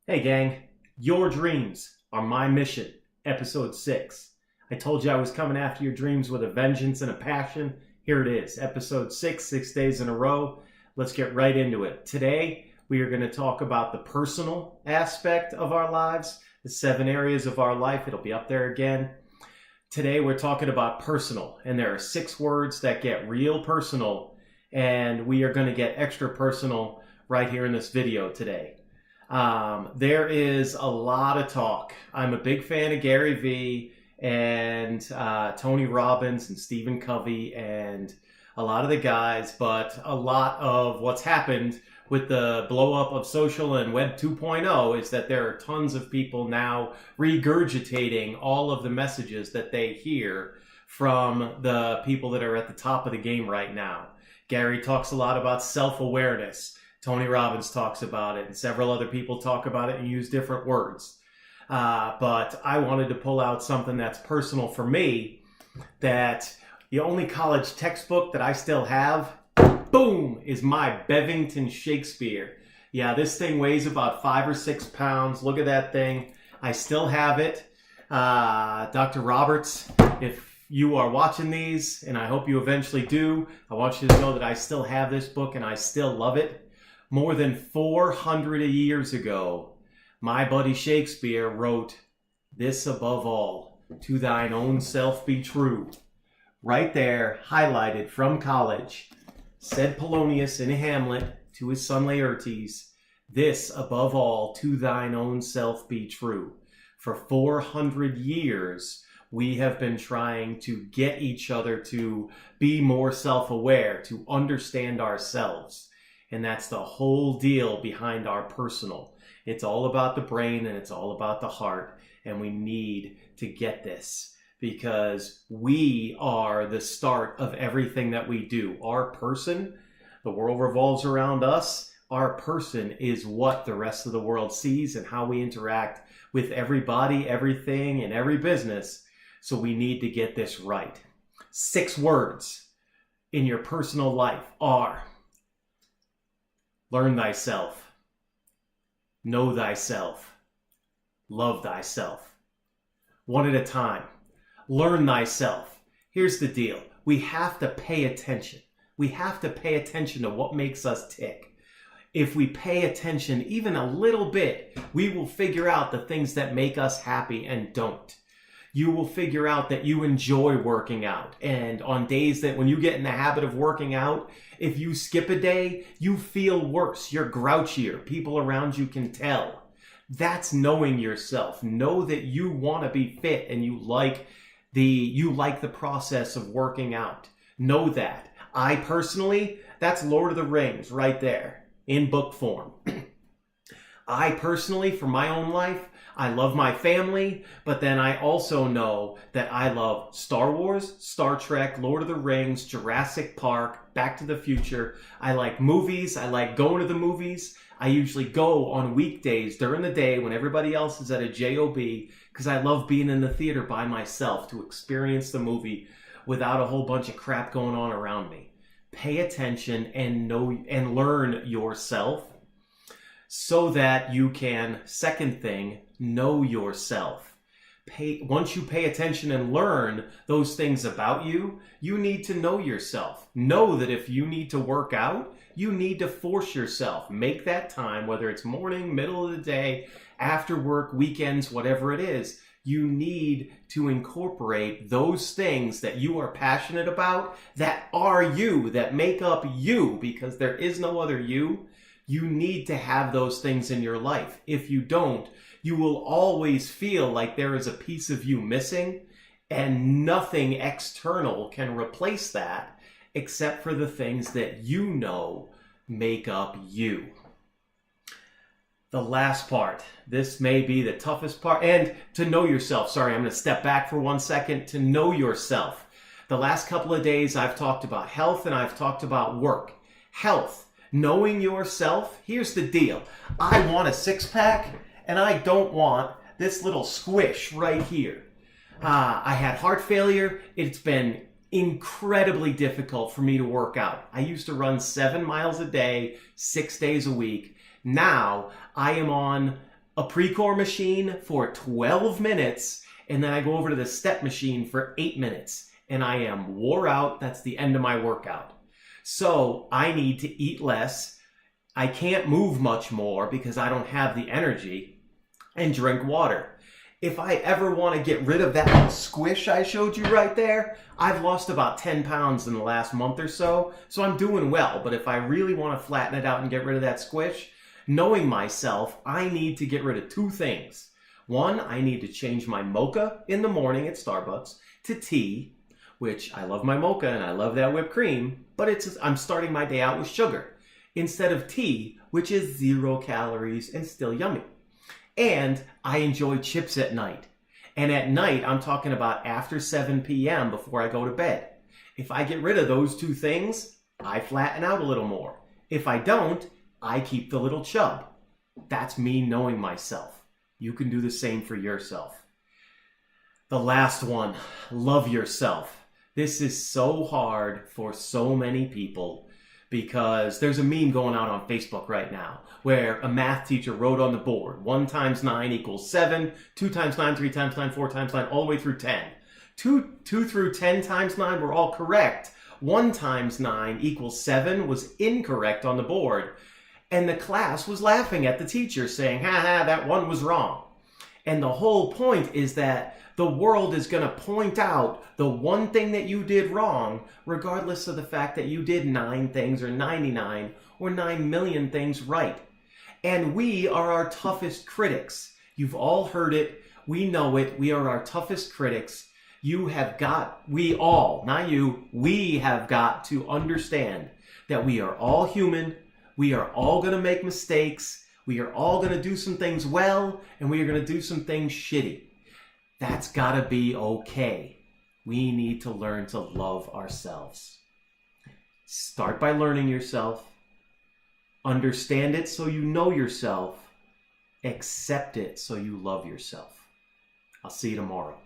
Hey gang, your dreams are my mission, episode 6. I told you I was coming after your dreams with a vengeance and a passion. Here it is, episode 6, 6 days in a row. Let's get right into it. Today, we are going to talk about the personal aspect of our lives, the 7 areas of our life. It'll be up there again. Today, we're talking about personal, and there are 6 words that get real personal, and we are going to get extra personal right here in this video today. There is a lot of talk. I'm a big fan of Gary Vee and Tony Robbins and Stephen Covey and a lot of the guys, but a lot of what's happened with the blow up of social and Web 2.0 is that there are tons of people now regurgitating all of the messages that they hear from the people that are at the top of the game right now. Gary talks a lot about self-awareness. Tony Robbins talks about it, and several other people talk about it and use different words. But I wanted to pull out something that's personal for me, that the only college textbook that I still have, boom, is my Bevington Shakespeare. Yeah, this thing weighs about 5 or 6 pounds. Look at that thing. I still have it. Dr. Roberts, if you are watching these, and I hope you eventually do, I want you to know that I still have this book and I still love it. More than 400 years ago, my buddy Shakespeare wrote, "This above all, to thine own self be true." Right there, highlighted from college, said Polonius in Hamlet to his son Laertes, "This above all, to thine own self be true." For 400 years, we have been trying to get each other to be more self-aware, to understand ourselves. And that's the whole deal behind our personal. It's all about the brain and it's all about the heart. And we need to get this because we are the start of everything that we do. Our person, the world revolves around us. Our person is what the rest of the world sees and how we interact with everybody, everything, and every business. So we need to get this right. 6 words in your personal life are: learn thyself, know thyself, love thyself. One at a time. Learn thyself. Here's the deal. We have to pay attention. We have to pay attention to what makes us tick. If we pay attention even a little bit, we will figure out the things that make us happy and don't. You will figure out that you enjoy working out. And on days that when you get in the habit of working out, if you skip a day, you feel worse. You're grouchier. People around you can tell. That's knowing yourself. Know that you want to be fit and you like the process of working out. Know that. I personally, that's Lord of the Rings right there in book form. I personally, for my own life, I love my family, but then I also know that I love Star Wars, Star Trek, Lord of the Rings, Jurassic Park, Back to the Future. I like movies. I like going to the movies. I usually go on weekdays during the day when everybody else is at a job because I love being in the theater by myself to experience the movie without a whole bunch of crap going on around me. Pay attention and know and learn yourself so that you can, second thing, know yourself. Once you pay attention and learn those things about you, you need to know yourself. Know that if you need to work out, you need to force yourself. Make that time, whether it's morning, middle of the day, after work, weekends, whatever it is. You need to incorporate those things that you are passionate about, that are you, that make up you, because there is no other you. You need to have those things in your life. If you don't, you will always feel like there is a piece of you missing, and nothing external can replace that except for the things that you know make up you. The last part, this may be the toughest part, and to know yourself. Sorry, I'm going to step back for 1 second. To know yourself. The last couple of days I've talked about health and I've talked about work. Health. Knowing yourself, here's the deal. I want a 6-pack and I don't want this little squish right here. I had heart failure. It's been incredibly difficult for me to work out. I used to run 7 miles a day, 6 days a week. Now I am on a pre-core machine for 12 minutes, and then I go over to the step machine for 8 minutes, and I am wore out. That's the end of my workout. So I need to eat less. I can't move much more because I don't have the energy, and drink water. If I ever want to get rid of that little squish I showed you right there, I've lost about 10 pounds in the last month or so, so I'm doing well. But if I really want to flatten it out and get rid of that squish, knowing myself, I need to get rid of 2 things. One, I need to change my mocha in the morning at Starbucks to tea, which I love my mocha and I love that whipped cream, but I'm starting my day out with sugar instead of tea, which is 0 calories and still yummy. And I enjoy chips at night. And at night, I'm talking about after 7 p.m. before I go to bed. If I get rid of those 2 things, I flatten out a little more. If I don't, I keep the little chub. That's me knowing myself. You can do the same for yourself. The last one, love yourself. This is so hard for so many people because there's a meme going out on Facebook right now where a math teacher wrote on the board 1 times 9 equals 7, 2 times 9, 3 times 9, 4 times 9, all the way through 10. 2 through 10 times 9 were all correct. 1 times 9 equals 7 was incorrect on the board. And the class was laughing at the teacher saying, ha ha, that one was wrong. And the whole point is that the world is going to point out the one thing that you did wrong, regardless of the fact that you did 9 things or 99 or 9 million things right. And we are our toughest critics. You've all heard it. We know it. We are our toughest critics. We all, not you, we have got to understand that we are all human. We are all going to make mistakes. We are all going to do some things well, and we are going to do some things shitty. That's got to be okay. We need to learn to love ourselves. Start by learning yourself. Understand it so you know yourself. Accept it so you love yourself. I'll see you tomorrow.